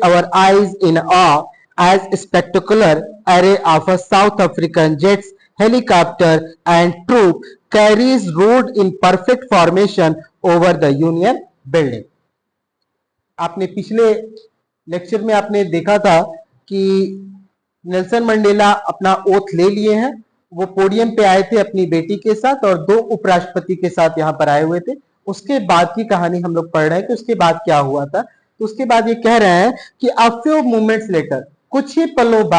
our eyes in awe as a spectacular array of South African jets, helicopter and troop carries rode in perfect formation over the Union building. आपने पिछले lecture में आपने देखा था कि Nelson Mandela अपना oath ले लिए हैं। वो पोडियम पे आए थे अपनी बेटी के साथ और दो उपराष्ट्रपति के साथ यहाँ पर आए हुए थे। उसके बाद की कहानी हम लोग पढ़ रहे हैं कि उसके बाद क्या हुआ था। तो उसके बाद ये कह रहे हैं कि a few moments later, कुछ ही पलों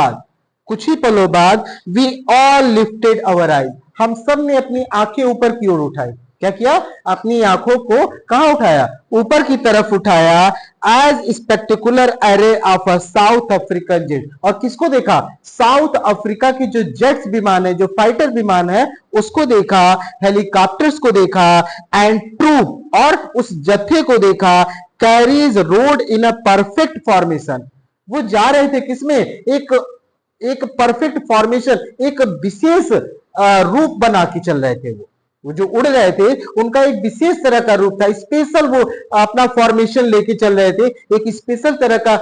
बाद we all lifted our eyes, हम सब ने अपनी आंखें ऊपर की ओर उठाई। क्या किया? अपनी आंखों को कहां उठाया? ऊपर की तरफ उठाया। As spectacular array of a South African jet, और किसको देखा? साउथ अफ्रीका के जो जेट्स विमान है, जो फाइटर विमान है, उसको देखा, हेलीकॉप्टर्स को देखा, एंड ट्रूप, और उस जत्थे को देखा, carries road in a perfect formation. वो जा रहे थे किसमें? एक परफेक्ट फॉर्मेशन, एक विशेष रूप बना के चल रहे थे। वो जो उड़ रहे थे उनका एक विशेष तरह का रूप था, स्पेशल वो अपना फॉर्मेशन लेके चल रहे थे। एक स्पेशल तरह का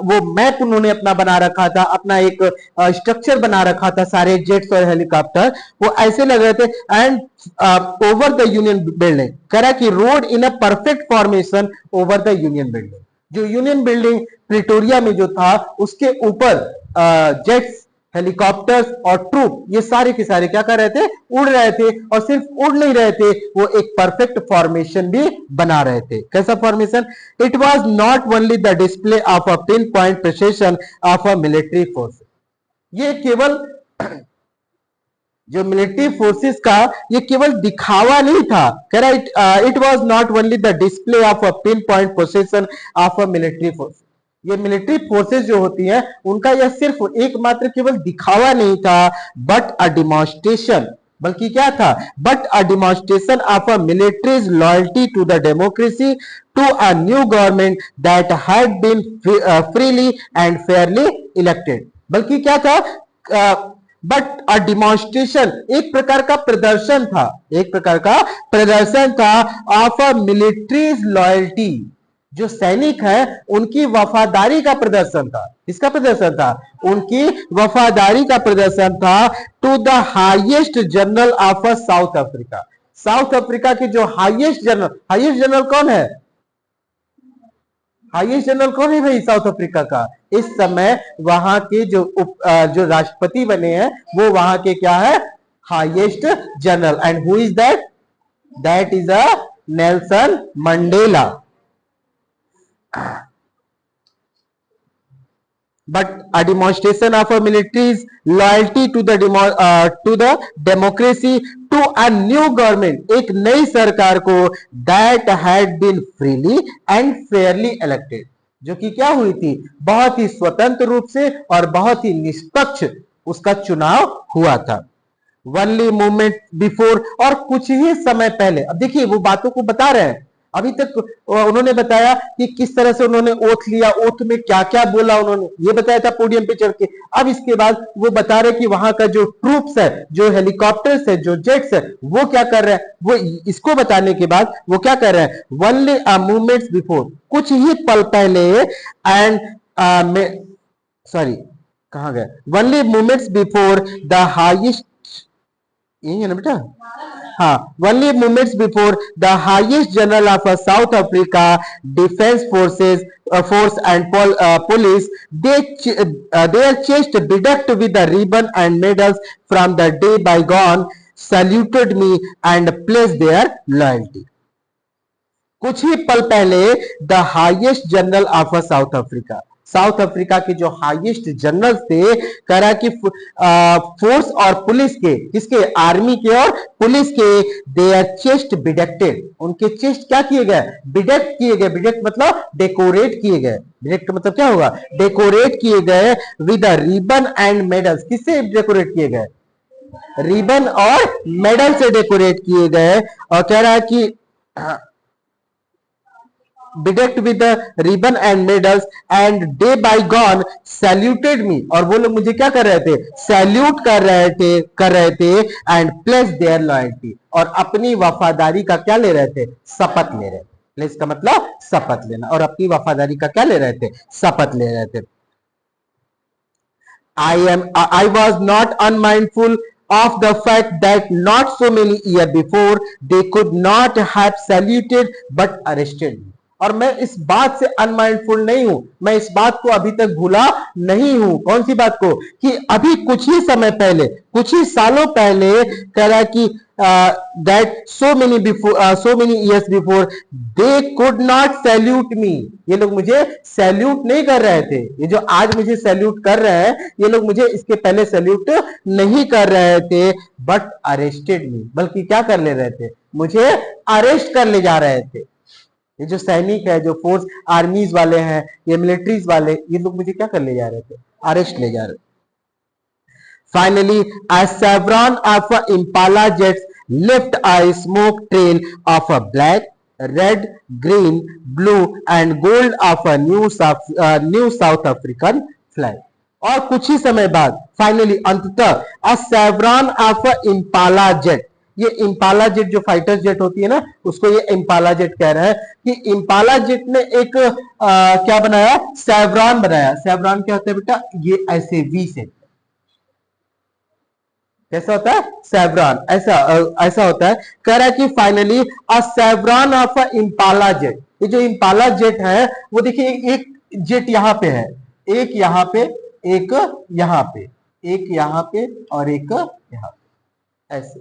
वो मैप उन्होंने अपना बना रखा था, अपना एक स्ट्रक्चर बना रखा था। सारे जेट्स और हेलीकॉप्टर वो ऐसे लग रहे थे। And over the union building, कह रहा कि road in a perfect formation over the union building. जो यूनियन बिल्डिंग प्रिटोरिया में जो था उसके ऊपर जेट्स, हेलीकॉप्टर्स और ट्रूप ये सारे के सारे क्या कर रहे थे? उड़ रहे थे। और सिर्फ उड़ नहीं रहे थे, वो एक परफेक्ट फॉर्मेशन भी बना रहे थे। कैसा formation? It was not only the display of a pin point precision of a military force, ये केवल जो मिलिट्री फोर्सेस का ये केवल दिखावा नहीं था। कह रहा it was not only the display of a pin point precision of a military force. ये मिलिट्री फोर्सेस जो होती हैं उनका यह सिर्फ एकमात्र केवल दिखावा नहीं था, बट अ डिमॉन्स्ट्रेशन, बल्कि क्या था? But a demonstration of a military's loyalty to the democracy, to a new government that had been freely and fairly elected. बल्कि क्या था? बट अ डिमॉन्स्ट्रेशन, एक प्रकार का प्रदर्शन था ऑफ अ मिलिट्रीज लॉयल्टी, जो सैनिक है उनकी वफादारी का प्रदर्शन था। किसका प्रदर्शन था? उनकी वफादारी का प्रदर्शन था to the highest general of a South Africa. South Africa के जो हाईएस्ट जनरल कौन है? हाईएस्ट जनरल कौन है भाई साउथ अफ्रीका का? इस समय वहां के जो राष्ट्रपति बने हैं वो वहां के क्या है? Highest general. And who is that? That is a Nelson Mandela. But a demonstration of a military's loyalty to the democracy, to a new government, एक नई सरकार को, that had been freely and fairly elected, जो कि क्या हुई थी? बहुत ही स्वतंत्र रूप से और बहुत ही निष्पक्ष उसका चुनाव हुआ था। Only moment before, और कुछ ही समय पहले। अब देखिए वो बातों को बता रहे हैं। अभी तक उन्होंने बताया कि किस तरह से उन्होंने ओथ लिया, ओथ में क्या क्या बोला उन्होंने, ये बताया था पोडियम पे चढ़ के। अब इसके बाद वो बता रहे कि वहां का जो ट्रूप्स है, जो हेलीकॉप्टर्स है, जो जेट्स है, वो क्या कर रहे हैं। वो इसको बताने के बाद वो क्या कर रहे हैं? ओनली अ मोमेंट्स बिफोर, कुछ ही पल पहले, एंड सॉरी कहां गए? Only moments before the highest, यही है ना बेटा? हाँ, only moments before the highest general of South Africa defense force and police, their chest bedecked with the ribbon and medals from the day bygone, saluted me and pledged their loyalty. कुछ ही पल पहले the highest general of south Africa, South Africa के जो highest general थे, कह रहा कि force और पुलिस के, किसके? आर्मी के और पुलिस के, देयर चेस्ट बिडेक्टेड, उनके चेस्ट क्या किए गए? बिडेक्ट किए गए। बिडेक्ट मतलब डेकोरेट किए गए। बिडेक्ट मतलब क्या होगा? डेकोरेट किए गए with a ribbon and medals. किससे डेकोरेट किए गए? रिबन और मेडल से डेकोरेट किए गए। और कह रहा है कि bedecked with the ribbon and medals, and day by gone saluted me, और वो लोग मुझे क्या कर रहे थे? सैल्यूट कर रहे थे and pledged their loyalty, और अपनी वफादारी का क्या ले रहे थे? शपथ ले रहे थे। प्लेस का मतलब शपथ लेना, और अपनी वफादारी का क्या ले रहे थे, शपथ ले रहे थे। I was not unmindful of the fact that not so many years before they could not have saluted but arrested me. और मैं इस बात से अनमाइंडफुल नहीं हूं, मैं इस बात को अभी तक भूला नहीं हूं। कौन सी बात को, कि अभी कुछ ही समय पहले, कुछ ही सालों पहले कह रहा है कि that so many years before they could not salute me, ये लोग मुझे सैल्यूट नहीं कर रहे थे। ये जो आज मुझे सैल्यूट कर रहे हैं, ये लोग मुझे इसके पहले सैल्यूट नहीं कर रहे थे, बट अरेस्टेड मी, बल्कि क्या कर ले रहे थे, मुझे अरेस्ट कर ले जा रहे थे। ये जो सैनिक है, जो फोर्स आर्मीज वाले हैं, ये मिलिट्रीज वाले, ये लोग मुझे क्या कर ले जा रहे थे, अरेस्ट ले जा रहे थे। Finally, a chevron of Impala jets left a smoke trail of a black, red, green, blue and gold of a new South African flag. और कुछ ही समय बाद फाइनली अंततः a chevron of Impala jet, ये इम्पाला जेट जो fighter jet होती है ना, उसको ये इम्पाला जेट कह रहा है कि इम्पाला जेट ने एक क्या बनाया, सेवरॉन बनाया। सेवरॉन क्या होता है बेटा, ये ऐसे वी से, कैसा होता है, सेवरॉन, ऐसा होता है। कह रहा है कि finally a chevron of a Impala jet, ये जो इम्पाला जेट है वो देखिए, एक जेट यहां पे है, एक यहां पे, एक यहां पे, एक यहां पे और एक यहां पे, ऐसे,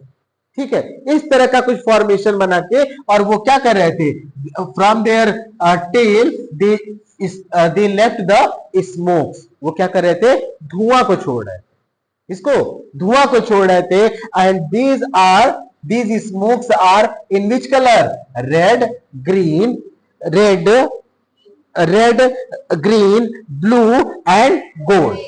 ठीक है। इस तरह का कुछ फॉर्मेशन बना के, और वो क्या कर रहे थे, from their tail they left the smokes, वो क्या कर रहे थे, धुआं को छोड़ रहे थे, इसको धुआं को छोड़ रहे थे। And these smokes are in which colour, red green, red green blue and gold,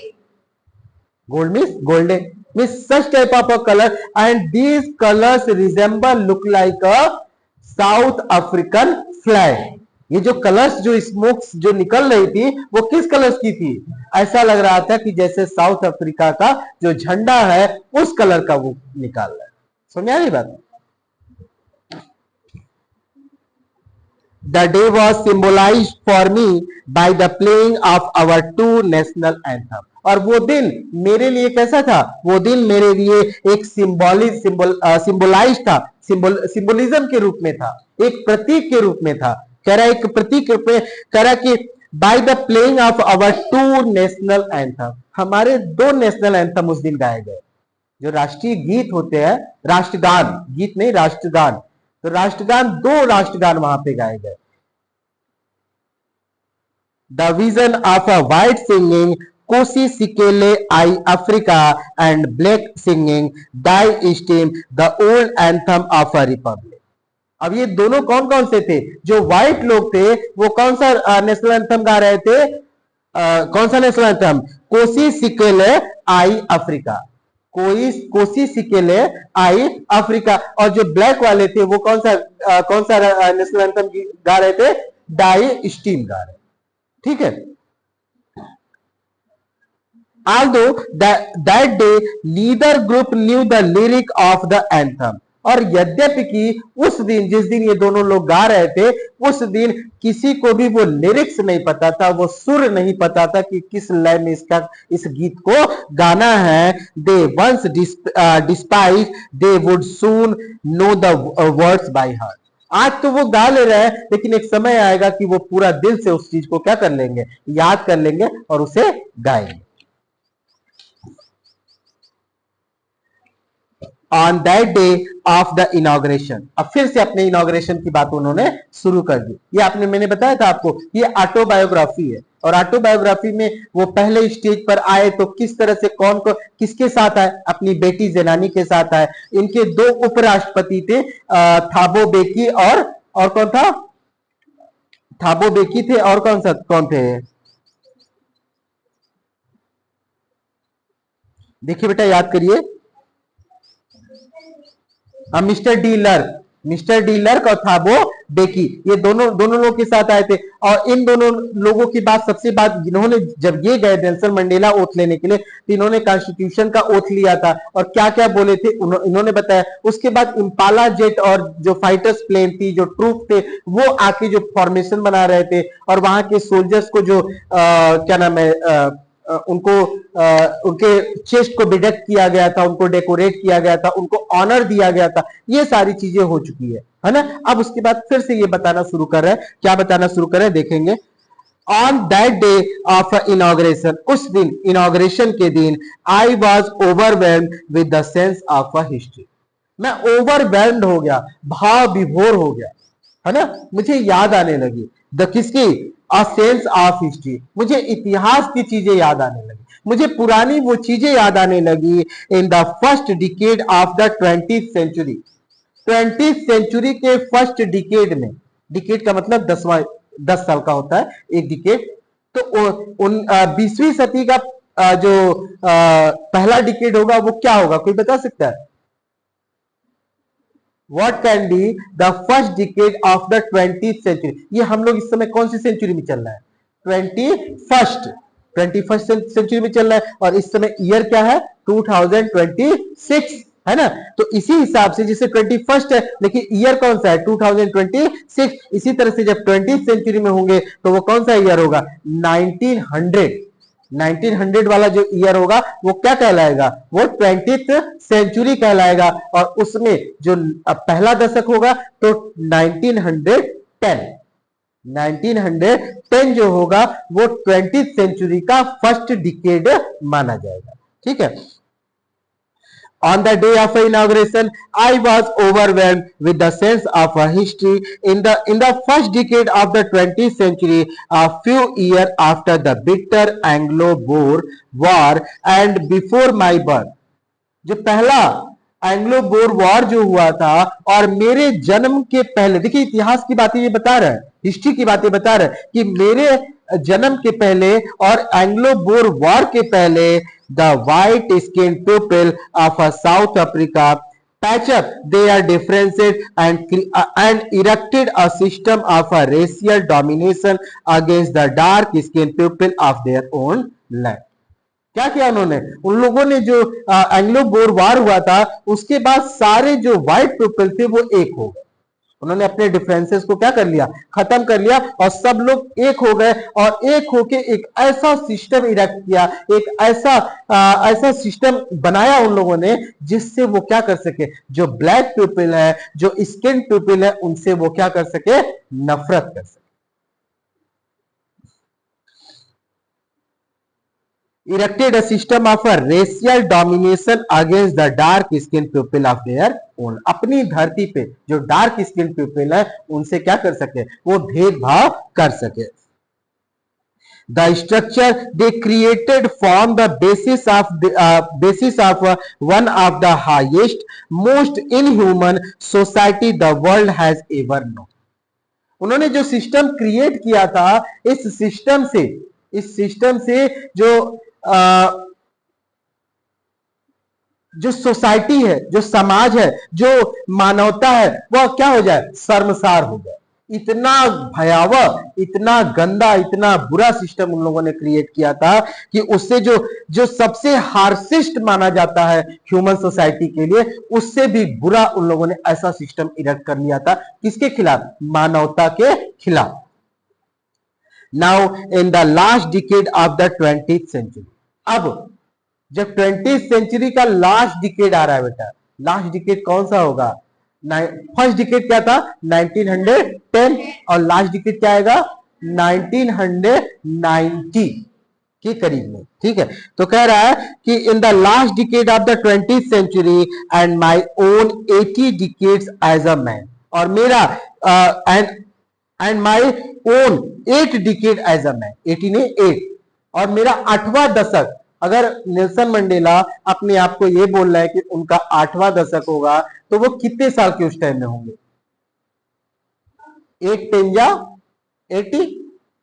gold means golden, means such type of a color, and these colors resemble, look like a South African flag. ये जो colours, जो smokes जो निकल रही थी, वो किस colours की थी, ऐसा लग रहा था कि जैसे साउथ अफ्रीका का जो झंडा है उस कलर का वो निकाल रहा है। समझ आ रही बात। The day was symbolized for me by the playing of our two national anthem. और वो दिन मेरे लिए कैसा था, वो दिन मेरे लिए एक सिंबलाइज था, सिंबलिज्म के रूप में था, एक प्रतीक के रूप में था। कह रहा है एक प्रतीक के रूप में, कह रहा है कि by the playing of our two national anthem, हमारे दो नेशनल एंथम उस दिन गाए गए। जो राष्ट्रीय गीत होते हैं, राष्ट्रगान, गीत नहीं राष्ट्रगान, तो राष्ट्रगान, दो राष्ट्रगान वहां पे गाए गए। The vision of a white singing Nkosi Sikelele iAfrika and black singing Die Stem the old anthem of a republic. अब ये दोनों कौन कौन से थे, जो व्हाइट लोग थे वो कौन सा नेशनल एंथम गा रहे थे, कौन सा नेशनल एंथम, कोसी सिकेले आई अफ्रीका, कोसी सिकेले आई अफ्रीका। और जो ब्लैक वाले थे वो कौन सा नेशनल एंथम गा रहे थे, डाई स्टीम गा रहे, ठीक है। Although that day neither group knew the lyric of the anthem, और यद्यपि कि उस दिन, जिस दिन ये दोनों लोग गा रहे थे, उस दिन किसी को भी वो लिरिक्स नहीं पता था, वो सुर नहीं पता था कि किस लय में इस गीत को गाना है। They once despised they would soon know the words by heart. आज तो वो गा ले रहे हैं, लेकिन एक समय आएगा कि वो पूरा दिल से उस चीज को क्या कर लेंगे, याद कर लेंगे और उसे गाएंगे। On that day of the inauguration, अब फिर से अपने इनॉग्रेशन की बात उन्होंने शुरू कर दी। ये मैंने बताया था आपको, ये ऑटोबायोग्राफी है, और ऑटोबायोग्राफी में वो पहले स्टेज पर आए तो किस तरह से, कौन को किसके साथ आए, अपनी बेटी जेनानी के साथ आए। इनके दो उपराष्ट्रपति थे, थाबो बेकी और कौन था, थाबो बेकी थे, और कौन थे, देखिए बेटा याद करिए, मिस्टर डी लर्क और थाबो बेकी, ये दोनों दोनों लोग के साथ आए थे। और इन दोनों लोगों की बात, सबसे बात, इन्होंने जब ये गए नेल्सन मंडेला ओथ लेने के लिए, तो इन्होंने कॉन्स्टिट्यूशन का ओथ लिया था और क्या क्या बोले थे इन्होंने बताया। उसके बाद इम्पाला जेट और जो फाइटर्स प्लेन थी, जो ट्रूप थे, वो आके जो फॉर्मेशन बना रहे थे और वहां के सोल्जर्स को जो क्या नाम है उनको उनके चेस्ट को बेडक्ट किया गया था, उनको डेकोरेट किया गया था, उनको ऑनर दिया गया था। ये सारी चीजें हो चुकी है ना। अब उसके बाद फिर से ये बताना शुरू कर रहे हैं, क्या बताना शुरू कर रहे हैं देखेंगे। On that day of inauguration, उस दिन, इनॉग्रेशन के दिन, I was overwhelmed with the sense of a history, मैं ओवरवेल्म्ड हो गया, भाव विभोर हो गया, है ना। मुझे याद आने लगी द किसकी, अ सेंस ऑफ हिस्ट्री, मुझे इतिहास की चीजें याद आने लगी, मुझे पुरानी वो चीजें याद आने लगी। In the first decade of the 20th century, 20th century के फर्स्ट डिकेड में, डिकेड का मतलब 10 साल का होता है एक डिकेड। तो उन 20वीं सदी का जो पहला डिकेड होगा वो क्या होगा, कोई बता सकता है? What can be the first decade of the 20th century? ये हम लोग इस समय कौन सी सेंचुरी में चल रहा है? 21st सेंचुरी में चल रहा है और इस समय ईयर क्या है? 2026, है ना। तो इसी हिसाब से, जैसे 21st है लेकिन ईयर कौन सा है? 2026। इसी तरह से जब 20th सेंचुरी में होंगे तो वो कौन सा ईयर होगा? 1900 वाला जो ईयर होगा वो क्या कहलाएगा? वो 20th सेंचुरी कहलाएगा। और उसमें जो पहला दशक होगा तो 1910 जो होगा वो 20th सेंचुरी का फर्स्ट डिकेड माना जाएगा। ठीक है। On the day of inauguration, I was overwhelmed with the sense of history. In the first decade of the 20th century, a few years after the bitter Anglo-Boer War and before my birth, जो पहला Anglo bore war जो हुआ था और मेरे जन्म के पहले, देखिए इतिहास की बातें ये बता रहा है, हिस्ट्री की बातें बता रहा है कि मेरे जन्म के पहले और एंग्लो बोर वॉर के पहले the white skin people of south Africa patch up their differences and erected a system of a racial domination against the dark skinned people of their own land. क्या किया उन्होंने? उन लोगों ने जो Anglo bore वार हुआ था उसके बाद सारे जो व्हाइट पीपल थे वो एक हो गए। उन्होंने अपने डिफरेंसेस को क्या कर लिया? खत्म कर लिया और सब लोग एक हो गए और एक होके एक ऐसा सिस्टम इरेक्ट किया, एक ऐसा सिस्टम बनाया उन लोगों ने जिससे वो क्या कर सके, जो ब्लैक पीपल है, जो स्किन पीपल है, उनसे वो क्या कर सके? नफरत कर सके। erected a system of a racial domination against the dark skinned people of their own. अपनी धरती पे जो डार्क स्किन पीपल है उनसे क्या कर सके? वो भेदभाव कर सके। The structure they created form the basis of one of the highest, most inhuman society the world has ever known. उन्होंने जो सिस्टम क्रिएट किया था, इस सिस्टम से जो सोसाइटी है, जो समाज है, जो मानवता है, वह क्या हो जाए? शर्मसार हो जाए। इतना भयावह, इतना गंदा, इतना बुरा सिस्टम उन लोगों ने क्रिएट किया था कि उससे जो सबसे हार्सेस्ट माना जाता है ह्यूमन सोसाइटी के लिए, उससे भी बुरा उन लोगों ने ऐसा सिस्टम इरेक्ट कर लिया था। किसके खिलाफ? मानवता के खिलाफ। Now in the last decade of the 20th century, अब जब 20th सेंचुरी का लास्ट डिकेड आ रहा है बेटा, लास्ट डिकेड कौन सा होगा? फर्स्ट डिकेड क्या था? 1910 और लास्ट डिकेड क्या आएगा? 1990 के करीब में। ठीक है। तो कह रहा है कि in the last decade of the 20th century and my own 80 decades as a man, और मेरा and my own 8 decade as a man, 18 ने 8, और मेरा 8वां दशक, अगर नेल्सन मंडेला अपने आप को ये बोल रहा है कि उनका 8वां दशक होगा तो वो कितने साल के उस टाइम में होंगे? 8 10 या 80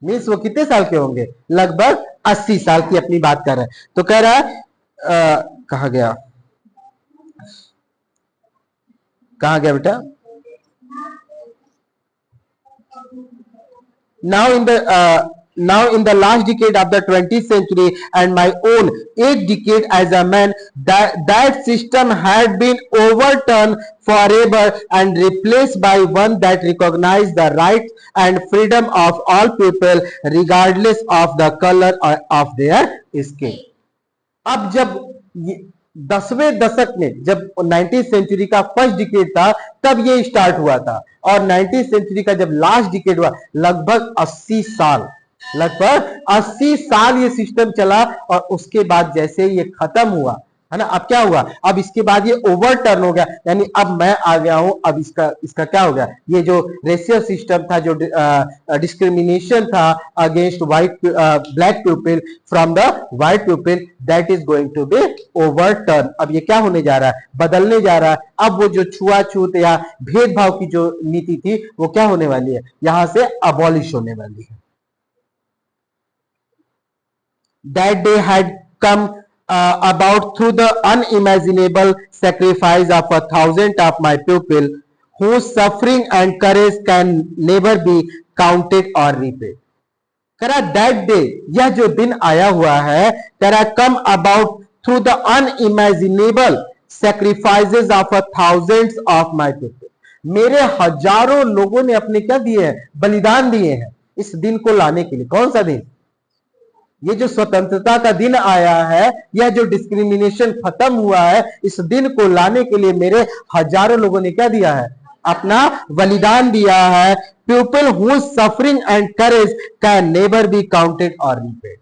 मीन्स वो कितने साल के होंगे? लगभग 80 साल की अपनी बात कर रहे हैं। तो कह रहा है कहा गया बेटा? now in the now in the last decade of the 20th century and my own 8th decade as a man, that system had been overturned forever and replaced by one that recognized the rights and freedom of all people regardless of the color of their skin. अब जब 10वें दशक में जब 19th century का first decade था तब ये स्टार्ट हुआ था और 19th सेंचुरी का जब लास्ट डिकेड हुआ लगभग 80 साल ये सिस्टम चला और उसके बाद जैसे ये खत्म हुआ है ना, अब क्या हुआ, अब इसके बाद ये ओवरटर्न हो गया, यानी अब मैं आ गया हूं, अब इसका क्या हो गया, ये जो रेशियल सिस्टम था, जो डिस्क्रिमिनेशन था against white black people from the white people, that is going to be overturn. अब ये क्या होने जा रहा है, बदलने जा रहा है। अब वो जो छुआछूत या भेदभाव की जो नीति थी वो क्या होने वाली है, यहां से अबॉलिश होने वाली है। That day had come about through the unimaginable sacrifice of 1,000 of my people, whose suffering and courage can never be counted or repaid. करा that day, यह जो दिन आया हुआ है, करा come about through the unimaginable sacrifices of 1,000 of my people. मेरे हजारों लोगों ने अपने क्या दिए हैं, बलिदान दिए हैं इस दिन को लाने के लिए। कौन सा दिन, ये जो स्वतंत्रता का दिन आया है, यह जो डिस्क्रिमिनेशन खत्म हुआ है, इस दिन को लाने के लिए मेरे हजारों लोगों ने क्या दिया है, अपना बलिदान दिया है। People who suffering and courage can never be counted और रीपेड।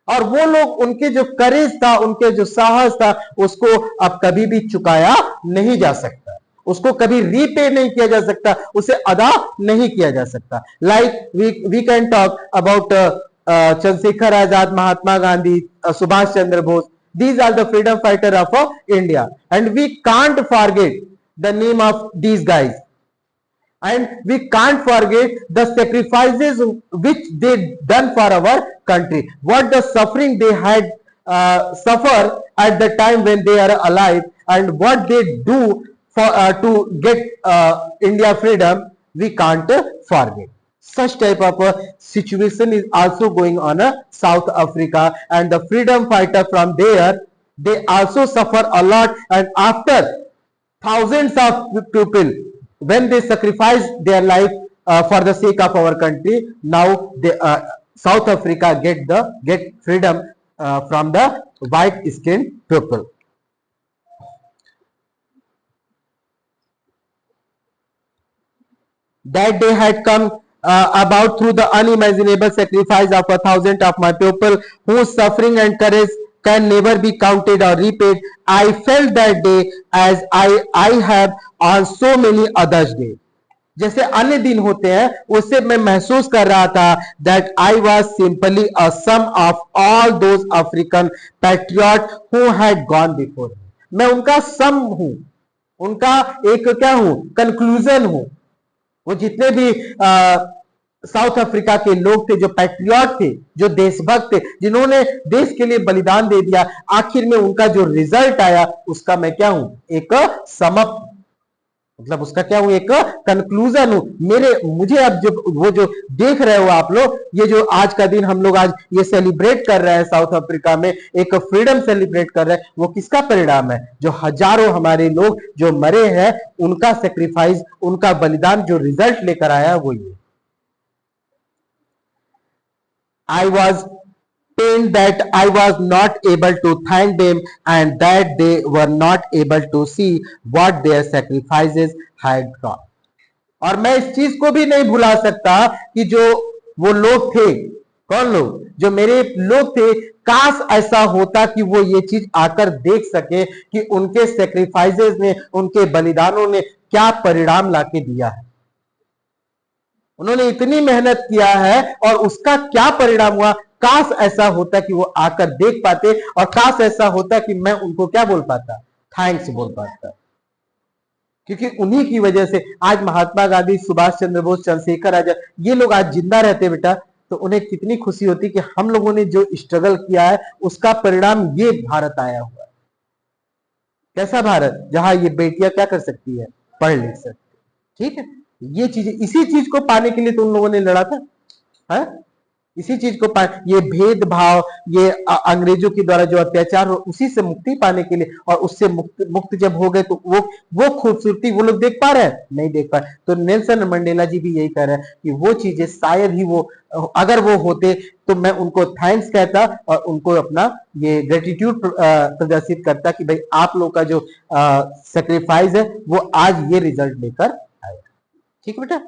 और वो लोग, उनके जो करेज था, उनके जो साहस था, उसको अब कभी भी चुकाया नहीं जा सकता, उसको कभी रीपे नहीं किया जा सकता, उसे अदा नहीं किया जा सकता। Like we can talk about Chandrasekhar Azad, Mahatma Gandhi, Subhash Chandra Bose. These are the freedom fighter of India, and we can't forget the name of these guys, and we can't forget the sacrifices which they done for our country. What the suffering they had suffer at the time when they are alive, and what they do for to get India freedom, we can't forget. Such type of a situation is also going on South Africa, and the freedom fighter from there, they also suffer a lot, and after thousands of people, when they sacrifice their life for the sake of our country, now they, South Africa get freedom from the white skinned people. That day had come about through the unimaginable sacrifice of 1,000 of my people, whose suffering and courage can never be counted or repaid. I felt that day as I have on so many others day. जैसे अन्य दिन होते हैं, उससे मैं महसूस कर रहा था that I was simply a sum of all those African patriots who had gone before me. मैं उनका सम हूं, उनका एक क्या हूं, कंक्लूजन हूं। वो जितने भी साउथ अफ्रीका के लोग थे, जो पैट्रियट थे, जो देशभक्त थे, जिन्होंने देश के लिए बलिदान दे दिया, आखिर में उनका जो रिजल्ट आया उसका मैं क्या हूं, एक समअप, मतलब उसका क्या हूं, एक कंक्लूजन हूं। मुझे अब जो वो जो देख रहे हो आप लोग, ये जो आज का दिन हम लोग आज ये सेलिब्रेट कर रहे हैं साउथ अफ्रीका में, एक फ्रीडम सेलिब्रेट कर रहे हैं, वो किसका परिणाम है, जो हजारों हमारे लोग जो मरे हैं, उनका सेक्रीफाइस, उनका बलिदान जो रिजल्ट लेकर आया वो ये। I was pained that I was not able to thank them, and that they were not able to see what their sacrifices had got. और मैं इस चीज को भी नहीं भुला सकता कि जो वो लोग थे, कौन लोग, जो मेरे लोग थे, काश ऐसा होता कि वो ये चीज आकर देख सके कि उनके सेक्रीफाइसेस ने, उनके बलिदानों ने क्या परिणाम लाके दिया है। उन्होंने इतनी मेहनत किया है और उसका क्या परिणाम हुआ। काश ऐसा होता कि वो आकर देख पाते, और काश ऐसा होता कि मैं उनको क्या बोल पाता, थैंक्स बोल पाता। क्योंकि उन्हीं की वजह से आज महात्मा गांधी, सुभाष चंद्र बोस, चंद्रशेखर आजाद, ये लोग आज जिंदा रहते बेटा, तो उन्हें कितनी खुशी होती कि हम लोगों ने जो स्ट्रगल किया है उसका परिणाम ये भारत आया हुआ है। कैसा भारत, जहां ये बेटियां क्या कर सकती है, पढ़ लिख सकती। ठीक है, ये चीज, इसी चीज को पाने के लिए तो उन लोगों ने लड़ा था। है। इसी चीज को ये भेदभाव, ये अंग्रेजों के द्वारा जो अत्याचार हो, उसी से मुक्ति पाने के लिए, और उससे मुक्त जब हो गए तो वो खूबसूरती वो लोग देख पा रहे हैं, नहीं देख पा रहे। तो नेल्सन मंडेला जी भी यही कह रहे हैं कि वो चीजें शायद ही वो, अगर वो होते तो मैं उनको थैंक्स कहता और उनको अपना ये ग्रेटिट्यूड प्रदर्शित करता कि भाई आप लोग का जो सेक्रीफाइस है वो आज ये रिजल्ट लेकर आया। ठीक है बेटा।